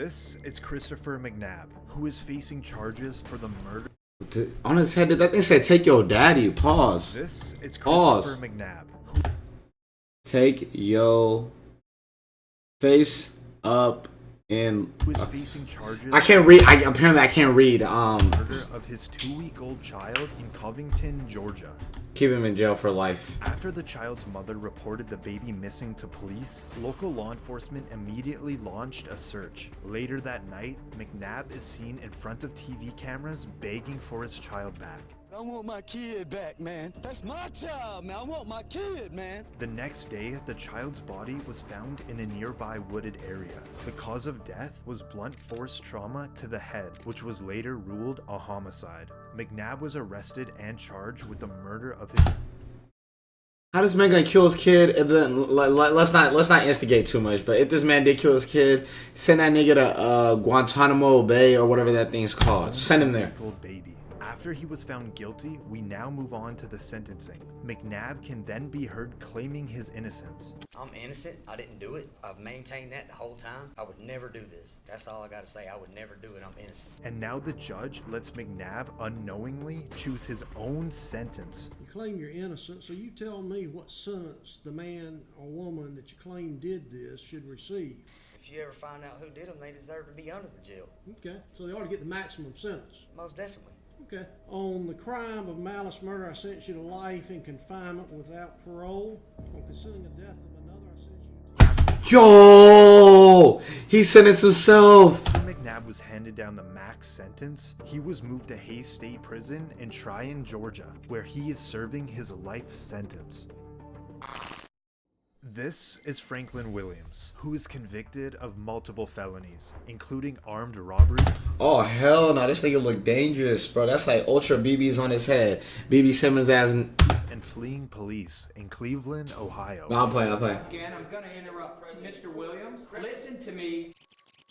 This is Christopher McNabb, who is facing charges for the murder. On his head, that thing said, "Take your daddy." Pause. This is Pause. Christopher McNabb. Take your face up and Who is facing charges? I can't read. Apparently I can't read. Murder of his 2-week-old child in Covington, Georgia. Keep him in jail for life. After the child's mother reported the baby missing to police, local law enforcement immediately launched a search. Later that night, McNabb is seen in front of TV cameras begging for his child back. I want my kid back, man. That's my child, man. I want my kid, man. The next day, the child's body was found in a nearby wooded area. The cause of death was blunt force trauma to the head, which was later ruled a homicide. McNabb was arrested and charged with the murder of his... How this man gonna kill his kid? And then let's not instigate too much. But if this man did kill his kid, send that nigga to Guantanamo Bay or whatever that thing's called. Send him there. baby. After he was found guilty, we now move on to the sentencing. McNabb can then be heard claiming his innocence. I'm innocent. I didn't do it. I've maintained that the whole time. I would never do this. That's all I gotta say. I would never do it. I'm innocent. And now the judge lets McNabb unknowingly choose his own sentence. You claim you're innocent, so you tell me what sentence the man or woman that you claim did this should receive. If you ever find out who did them, they deserve to be under the jail. Okay, so they ought to get the maximum sentence. Most definitely. Okay. On the crime of malice murder, I sentence you to life in confinement without parole. On considering the death of another, I sentence you to... Yo! He sentenced himself. When McNabb was handed down the max sentence, he was moved to Hays State Prison in Tryon, Georgia, where he is serving his life sentence. This is Franklin Williams, who is convicted of multiple felonies, including armed robbery. Oh hell no, this nigga look dangerous, bro. That's like Ultra BB's on his head. BB Simmons ass. And fleeing police in Cleveland, Ohio. No, I'm playing. Again, I'm gonna interrupt Mr. Williams. Listen to me.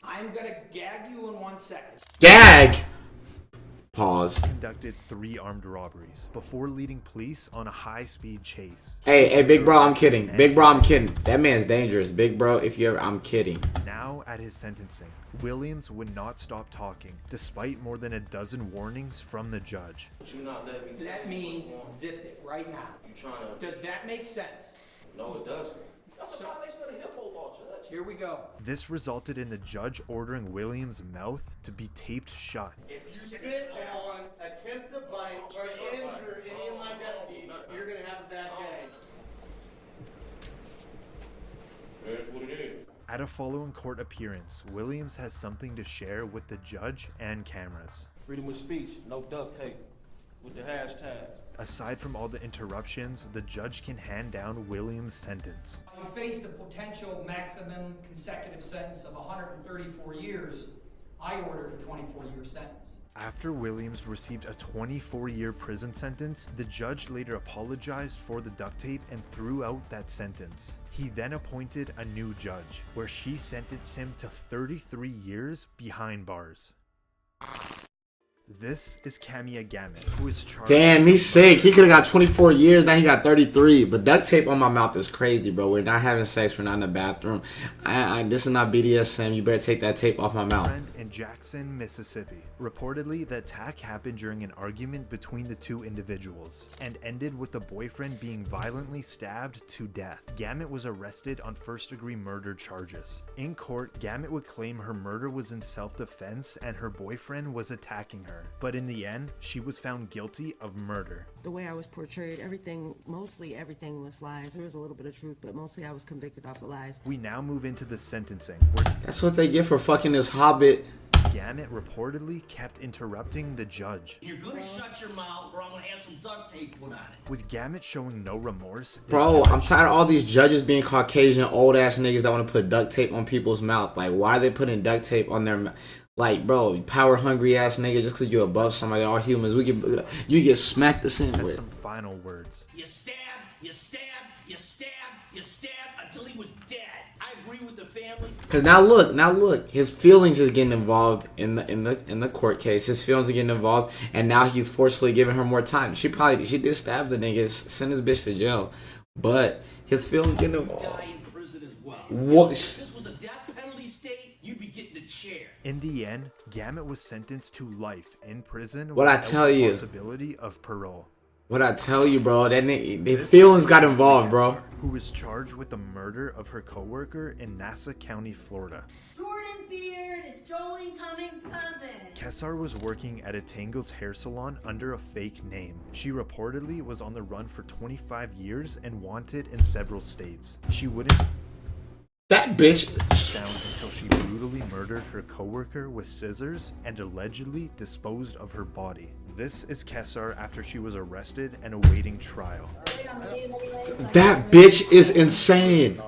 I'm gonna gag you in 1 second. Gag! Pause. Conducted 3 armed robberies before leading police on a high-speed chase. Hey, big bro, I'm kidding. Big bro, I'm kidding. That man's dangerous. Big bro, if you ever, I'm kidding. Now, at his sentencing, Williams would not stop talking, despite more than a dozen warnings from the judge. That means zip it right now. Does that make sense? No, it doesn't. That's a violation of the HIPPO law, Judge. Here we go. This resulted in the judge ordering Williams' mouth to be taped shut. If you spit on, attempt to bite, or injure any of my deputies, you're gonna have a bad day. That's what it is. At a following court appearance, Williams has something to share with the judge and cameras. Freedom of speech, no duct tape, with the hashtag. Aside from all the interruptions, the judge can hand down Williams' sentence. You faced a potential maximum consecutive sentence of 134 years. I ordered a 24-year sentence. After Williams received a 24-year prison sentence, the judge later apologized for the duct tape and threw out that sentence. He then appointed a new judge, where she sentenced him to 33 years behind bars. This is Kamia Gamet, who is charged... Damn, he's sick. He could have got 24 years. Now he got 33. But duct tape on my mouth is crazy, bro. We're not having sex. We're not in the bathroom. This is not BDSM. You better take that tape off my mouth. In Jackson, Mississippi. Reportedly, the attack happened during an argument between the two individuals and ended with the boyfriend being violently stabbed to death. Gamet was arrested on first-degree murder charges. In court, Gamet would claim her murder was in self-defense and her boyfriend was attacking her. But in the end, she was found guilty of murder. The way I was portrayed, mostly everything was lies. There was a little bit of truth, but mostly I was convicted off of lies. We now move into the sentencing, That's what they get for fucking this hobbit. Gamet reportedly kept interrupting the judge. You're gonna shut your mouth or I'm gonna have some duct tape put on it. With Gamet showing no remorse... Bro, I'm tired of all these judges being Caucasian, old-ass niggas that want to put duct tape on people's mouth. Like, why are they putting duct tape on their mouth? Like, bro, power-hungry ass nigga, just because you're above somebody, all humans, you get smacked the same way. Some final words. You stab, you stab, you stab, you stab until he was dead. I agree with the family. Cause now look, his feelings is getting involved in the court case. His feelings are getting involved, and now he's forcefully giving her more time. She did stab the nigga, send this bitch to jail, but his feelings getting involved. Die in prison as well. What? If this was a death penalty state, you'd be getting the chair. In the end, Gamut was sentenced to life in prison What I without tell the you. possibility of parole. What I tell you, bro, that nigga, his This feelings is got Kessar, involved, bro. Who was charged with the murder of her coworker in Nassau County, Florida. Jordan Beard is Jolene Cummings' cousin. Kessar was working at a Tangles hair salon under a fake name. She reportedly was on the run for 25 years and wanted in several states. She wouldn't That bitch. down until she brutally murdered her coworker with scissors and allegedly disposed of her body. This is Kessar after she was arrested and awaiting trial. That bitch is insane.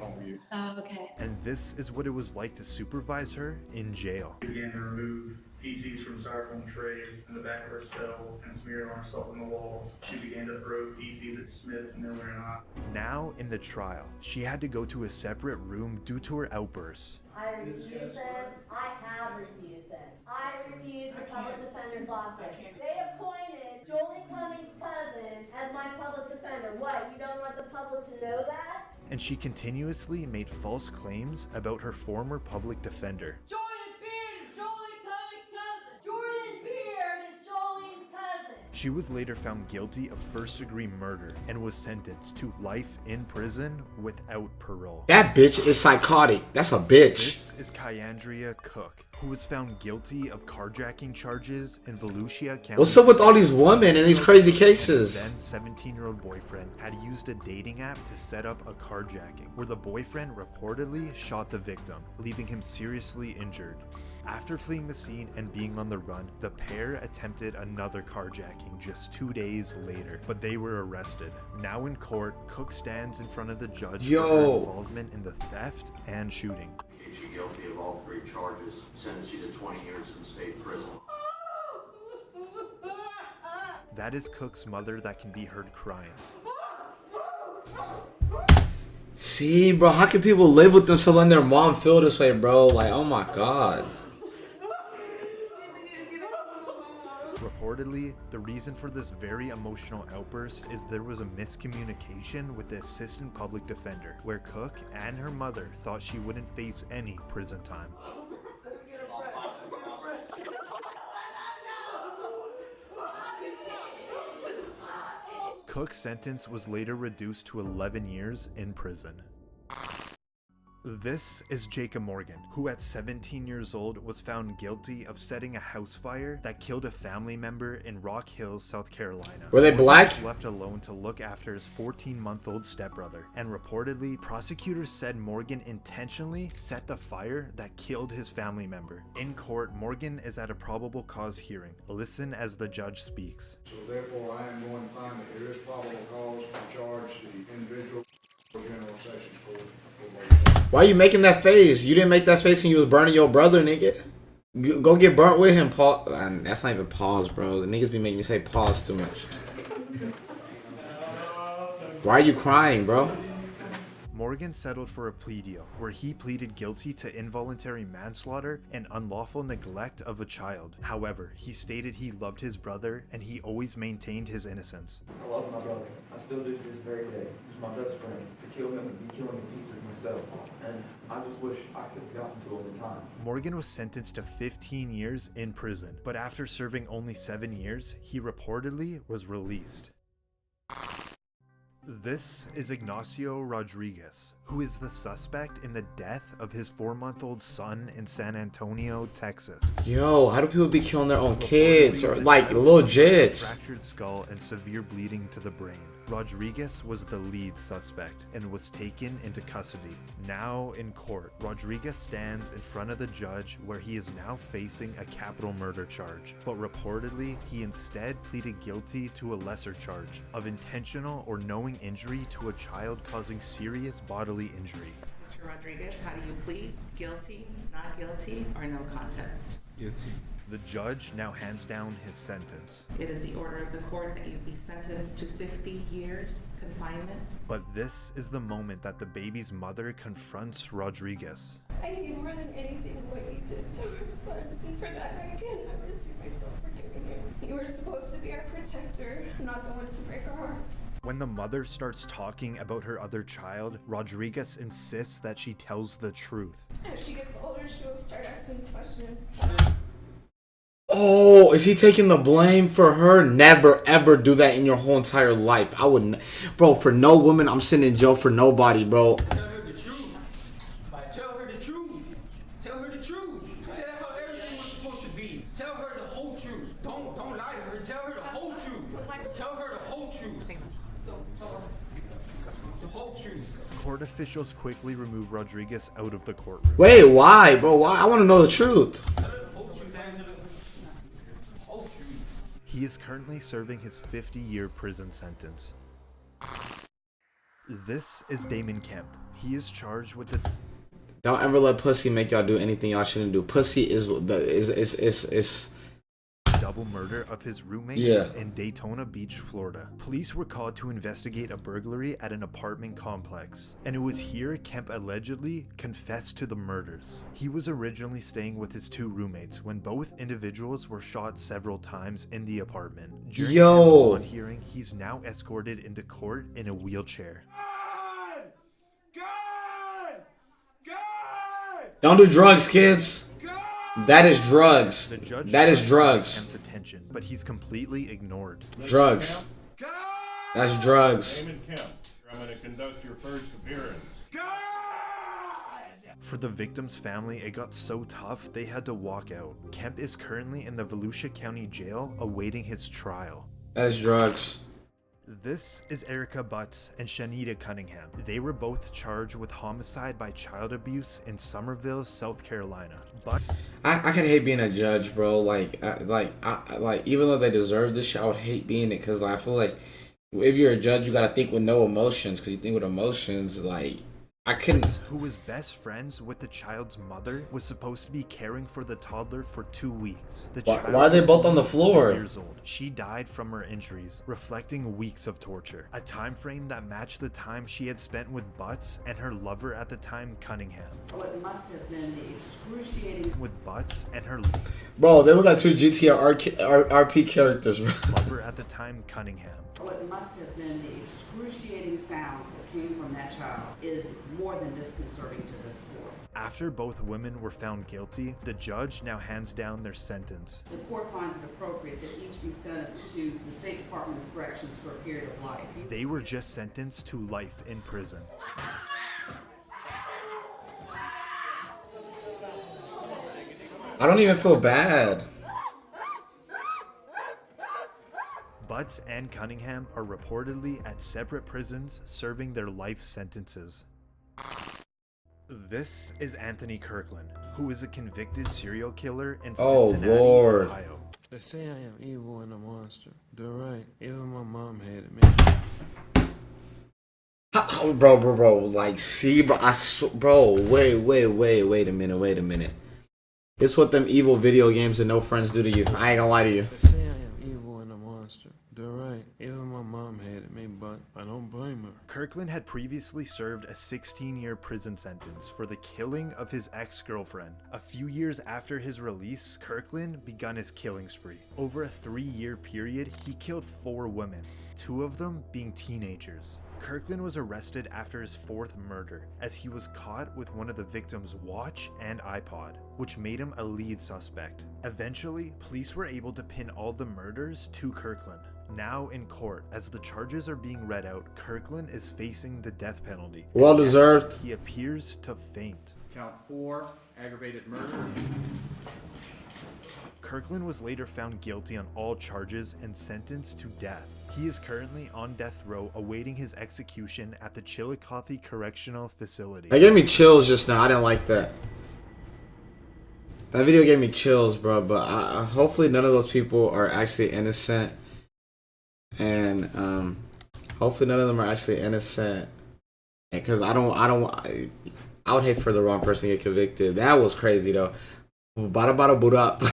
Oh, okay. And this is what it was like to supervise her in jail. Began to remove feces from styrofoam trays in the back of her cell and smear on herself on the walls. She began to throw feces at Smith, Miller, and I. Now, in the trial, she had to go to a separate room due to her outbursts. I refuse them. I have refused them. I refuse the public defender's office. They appointed Jolie Cummings' cousin as my public defender. What, you don't want the public to know that? And she continuously made false claims about her former public defender. Jordan Beard is Jolie Cummings' cousin. Jordan Beard is Jolene's cousin. She was later found guilty of first-degree murder and was sentenced to life in prison without parole. That bitch is psychotic. That's a bitch. This is Kyandria Cook, who was found guilty of carjacking charges in Volusia County. What's up with all these women and these crazy cases? Then 17-year-old boyfriend had used a dating app to set up a carjacking, where the boyfriend reportedly shot the victim, leaving him seriously injured. After fleeing the scene and being on the run, the pair attempted another carjacking just 2 days later, but they were arrested. Now in court, Cook stands in front of the judge for her involvement in the theft and shooting. Keeps you guilty of all 3 charges, sentence you to 20 years in state prison. That is Cook's mother that can be heard crying. See, bro, how can people live with themselves letting their mom feel this way, bro? Like, oh my god. Reportedly, the reason for this very emotional outburst is there was a miscommunication with the assistant public defender, where Cook and her mother thought she wouldn't face any prison time. Cook's sentence was later reduced to 11 years in prison. This is Jacob Morgan, who at 17 years old was found guilty of setting a house fire that killed a family member in Rock Hills, South Carolina. Were they Morgan black? was left alone to look after his 14-month-old stepbrother, and reportedly, prosecutors said Morgan intentionally set the fire that killed his family member. In court, Morgan is at a probable cause hearing. Listen as the judge speaks. So therefore, I am going to find that there is probable cause to charge the individual General Sessions Court. Why are you making that face? You didn't make that face when you was burning your brother, nigga. Go get burnt with him, Paul. That's not even pause, bro. The niggas be making me say pause too much. Why are you crying, bro? Morgan settled for a plea deal where he pleaded guilty to involuntary manslaughter and unlawful neglect of a child. However, he stated he loved his brother and he always maintained his innocence. I love my brother. I still do to this very day. He's my best friend. To kill him would be killing a piece of myself. And I just wish I could have gotten to him in time. Morgan was sentenced to 15 years in prison, but after serving only 7 years, he reportedly was released. This is Ignacio Rodriguez, who is the suspect in the death of his 4-month-old son in San Antonio, Texas. Yo, how do people be killing their own kids? Or like little jits? Fractured skull and severe bleeding to the brain. Rodriguez was the lead suspect and was taken into custody. Now in court, Rodriguez stands in front of the judge where he is now facing a capital murder charge, but reportedly he instead pleaded guilty to a lesser charge of intentional or knowing injury to a child causing serious bodily injury. Mr. Rodriguez, how do you plead? Guilty, not guilty, or no contest? Guilty. The judge now hands down his sentence. It is the order of the court that you be sentenced to 50 years confinement. But this is the moment that the baby's mother confronts Rodriguez. I hate more than anything what you did to our son, and for that I can never see myself forgiving you. You were supposed to be our protector, not the one to break our hearts. When the mother starts talking about her other child, Rodriguez insists that she tells the truth. As she gets older, she'll start asking questions. Oh, is he taking the blame for her? Never ever do that in your whole entire life. I wouldn't, bro. For no woman, I'm sitting in jail for nobody, bro. Tell her the truth. Tell her the truth. Tell her the truth. Tell her how everything was supposed to be. Tell her the whole truth. Don't lie to her. Tell her the whole truth. Tell her the whole truth. The whole truth. Court officials quickly remove Rodriguez out of the courtroom. Wait, why, bro? Why? I want to know the truth. He is currently serving his 50-year prison sentence. This is Damon Kemp. He is charged with the... Don't ever let pussy make y'all do anything y'all shouldn't do. Pussy is double murder of his roommates in Daytona Beach, Florida. Police were called to investigate a burglary at an apartment complex, and it was here Kemp allegedly confessed to the murders. He was originally staying with his two roommates when both individuals were shot several times in the apartment. During his bond hearing, he's now escorted into court in a wheelchair. Don't do drugs, kids. That is drugs. The judge that is drugs. Kemp's attention, but he's completely ignored. Drugs. That's drugs. Damon Kemp, I'm going to conduct your first appearance. For the victim's family, it got so tough they had to walk out. Kemp is currently in the Volusia County Jail awaiting his trial. That's drugs. This is Erica Butts and Shanita Cunningham. They were both charged with homicide by child abuse in Summerville, South Carolina. But I could hate being a judge, bro. Like even though they deserve this shit, I would hate being it because I feel like if you're a judge, you gotta think with no emotions. Because you think with emotions, like I couldn't. Who was best friends with the child's mother was supposed to be caring for the toddler for 2 weeks. The child why are they both on the floor? 4 years old. She died from her injuries, reflecting weeks of torture. A time frame that matched the time she had spent with Butts and her lover at the time, Cunningham. What must have been the excruciating... With Butts and her... Bro, they look like two GTA RP characters, bro. Lover at the time, Cunningham. What must have been the excruciating sounds that came from that child is more than disconcerting to this court. After both women were found guilty, the judge now hands down their sentence. The court finds it appropriate that each be sentenced to the State Department of Corrections for a period of life. They were just sentenced to life in prison. I don't even feel bad. Butts and Cunningham are reportedly at separate prisons serving their life sentences. This is Anthony Kirkland, who is a convicted serial killer in Cincinnati, Ohio. They say I am evil and a monster. They're right. Even my mom hated me. Oh, bro. Like, see, bro, wait a minute. It's what them evil video games and no friends do to you. I ain't gonna lie to you. They say I am evil and a monster. They're right. Even my mom hated me, but I don't blame her. Kirkland had previously served a 16-year prison sentence for the killing of his ex-girlfriend. A few years after his release, Kirkland begun his killing spree. Over a 3-year period, he killed 4 women, 2 of them being teenagers. Kirkland was arrested after his 4th murder, as he was caught with one of the victim's watch and iPod, which made him a lead suspect. Eventually, police were able to pin all the murders to Kirkland. Now in court, as the charges are being read out, Kirkland is facing the death penalty. Well deserved. He appears to faint. Count 4, aggravated murder. Kirkland was later found guilty on all charges and sentenced to death. He is currently on death row awaiting his execution at the Chillicothe Correctional Facility. That gave me chills just now. I didn't like that. That video gave me chills, bro. But hopefully none of those people are actually innocent. And hopefully none of them are actually innocent. Because I would hate for the wrong person to get convicted. That was crazy though. Bada bada boot up.